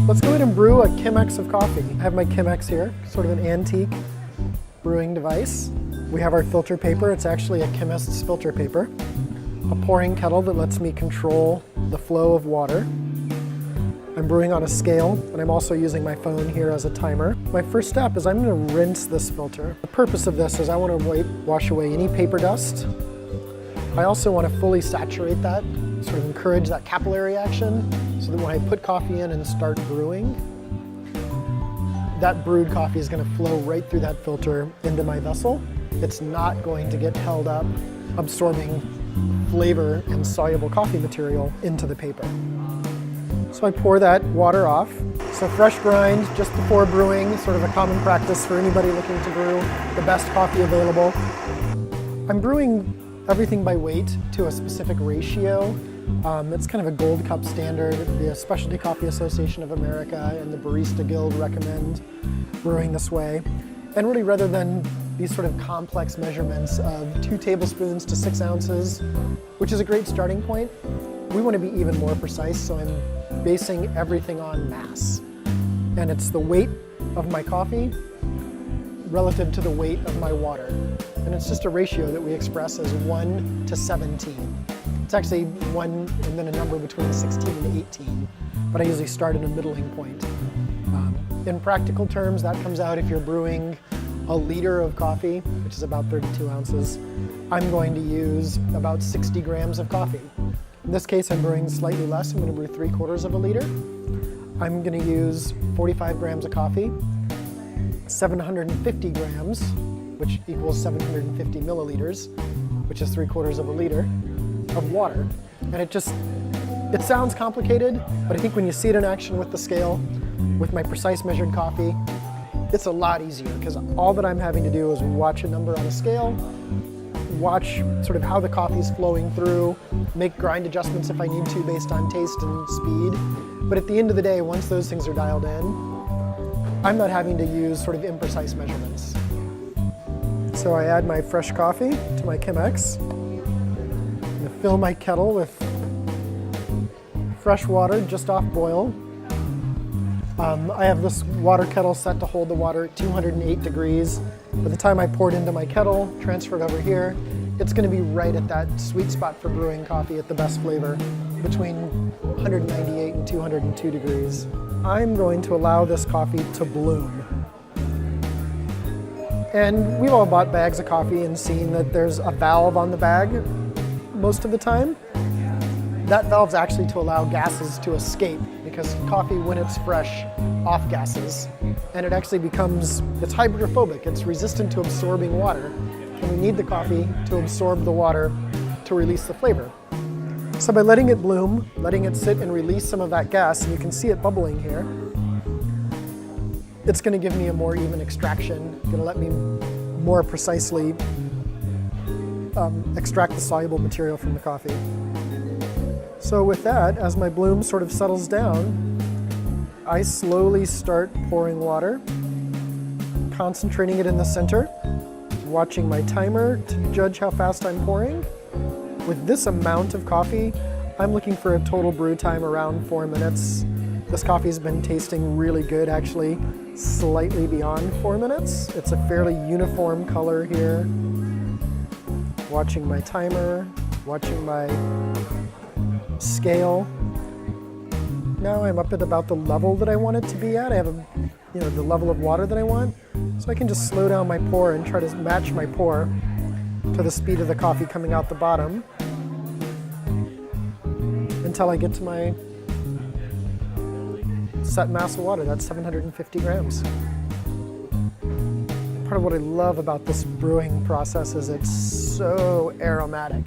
Let's go ahead and brew a Chemex of coffee. I have my Chemex here, sort of an antique brewing device. We have our filter paper. It's actually a chemist's filter paper. A pouring kettle that lets me control the flow of water. I'm brewing on a scale, and I'm also using my phone here as a timer. My first step is I'm going to rinse this filter. The purpose of this is I want to wash away any paper dust. I also want to fully saturate that, sort of encourage that capillary action, so that when I put coffee in and start brewing, that brewed coffee is going to flow right through that filter into my vessel. It's not going to get held up, absorbing flavor and soluble coffee material into the paper. So I pour that water off. So fresh grind just before brewing, sort of a common practice for anybody looking to brew the best coffee available. I'm brewing everything by weight to a specific ratio. It's kind of a gold cup standard. The Specialty Coffee Association of America and the Barista Guild recommend brewing this way. And really, rather than these sort of complex measurements of 2 tablespoons to 6 ounces, which is a great starting point, we want to be even more precise, so I'm basing everything on mass. And it's the weight of my coffee relative to the weight of my water. And it's just a ratio that we express as 1 to 17. It's actually 1 and then a number between 16 and 18, but I usually start at a middling point. In practical terms, that comes out if you're brewing a liter of coffee, which is about 32 ounces. I'm going to use about 60 grams of coffee. In this case, I'm brewing slightly less. I'm going to brew 3/4 of a liter. I'm going to use 45 grams of coffee, 750 grams, which equals 750 milliliters, which is 3/4 of a liter, of water. And it sounds complicated, but I think when you see it in action with the scale, with my precise measured coffee, it's a lot easier, because all that I'm having to do is watch a number on a scale, watch sort of how the coffee is flowing through, make grind adjustments if I need to based on taste and speed. But at the end of the day, once those things are dialed in, I'm not having to use sort of imprecise measurements. So I add my fresh coffee to my Chemex. I'm going to fill my kettle with fresh water just off boil. I have this water kettle set to hold the water at 208 degrees. By the time I pour it into my kettle, transfer it over here, it's going to be right at that sweet spot for brewing coffee at the best flavor, between 198 and 202 degrees. I'm going to allow this coffee to bloom. And we've all bought bags of coffee and seen that there's a valve on the bag most of the time. That valve's actually to allow gases to escape, because coffee, when it's fresh, off gases, and it actually it's hydrophobic, it's resistant to absorbing water, and we need the coffee to absorb the water to release the flavor. So by letting it bloom, letting it sit and release some of that gas, and you can see it bubbling here, it's going to give me a more even extraction, going to let me more precisely extract the soluble material from the coffee. So with that, as my bloom sort of settles down, I slowly start pouring water, concentrating it in the center, watching my timer to judge how fast I'm pouring. With this amount of coffee, I'm looking for a total brew time around 4 minutes. This coffee's been tasting really good, actually, slightly beyond 4 minutes. It's a fairly uniform color here. Watching my timer, watching my scale. Now I'm up at about the level that I want it to be at. I have the level of water that I want. So I can just slow down my pour and try to match my pour to the speed of the coffee coming out the bottom until I get to my set mass of water. That's 750 grams. Part of what I love about this brewing process is it's so aromatic.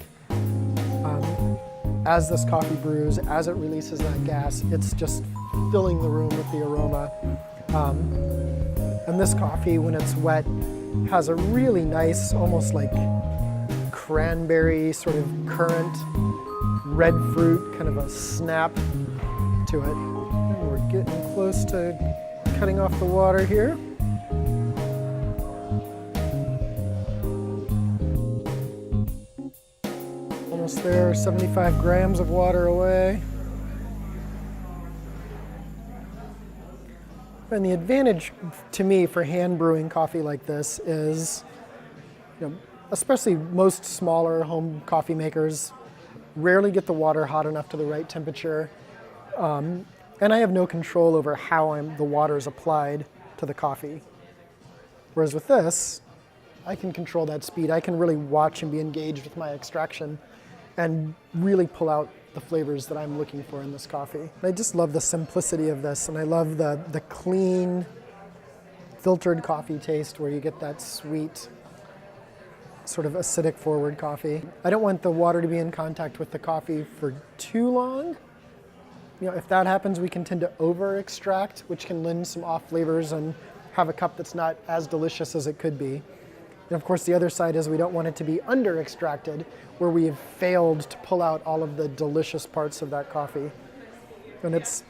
As this coffee brews, as it releases that gas, it's just filling the room with the aroma. And this coffee, when it's wet, has a really nice, almost like cranberry, sort of currant, red fruit, kind of a snap to it. And we're getting close to cutting off the water here. Almost there, 75 grams of water away. And the advantage to me for hand brewing coffee like this is, especially most smaller home coffee makers rarely get the water hot enough to the right temperature. And I have no control over how the water is applied to the coffee. Whereas with this, I can control that speed. I can really watch and be engaged with my extraction and really pull out the flavors that I'm looking for in this coffee. I just love the simplicity of this, and I love the clean, filtered coffee taste where you get that sweet, sort of acidic forward coffee. I don't want the water to be in contact with the coffee for too long. If that happens, we can tend to over extract, which can lend some off flavors and have a cup that's not as delicious as it could be. And of course, the other side is we don't want it to be under extracted, where we have failed to pull out all of the delicious parts of that coffee. And it's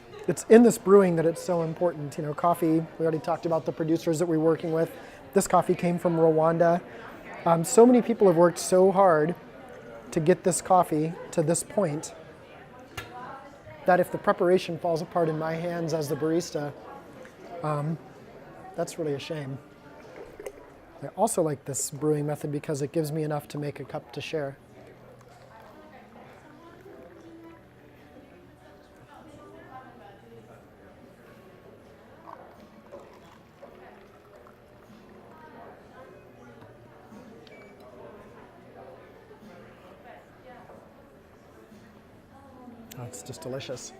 in this brewing that it's so important. Coffee, we already talked about the producers that we're working with. This coffee came from Rwanda. So many people have worked so hard to get this coffee to this point that if the preparation falls apart in my hands as the barista, that's really a shame. I also like this brewing method because it gives me enough to make a cup to share. Oh, it's just delicious.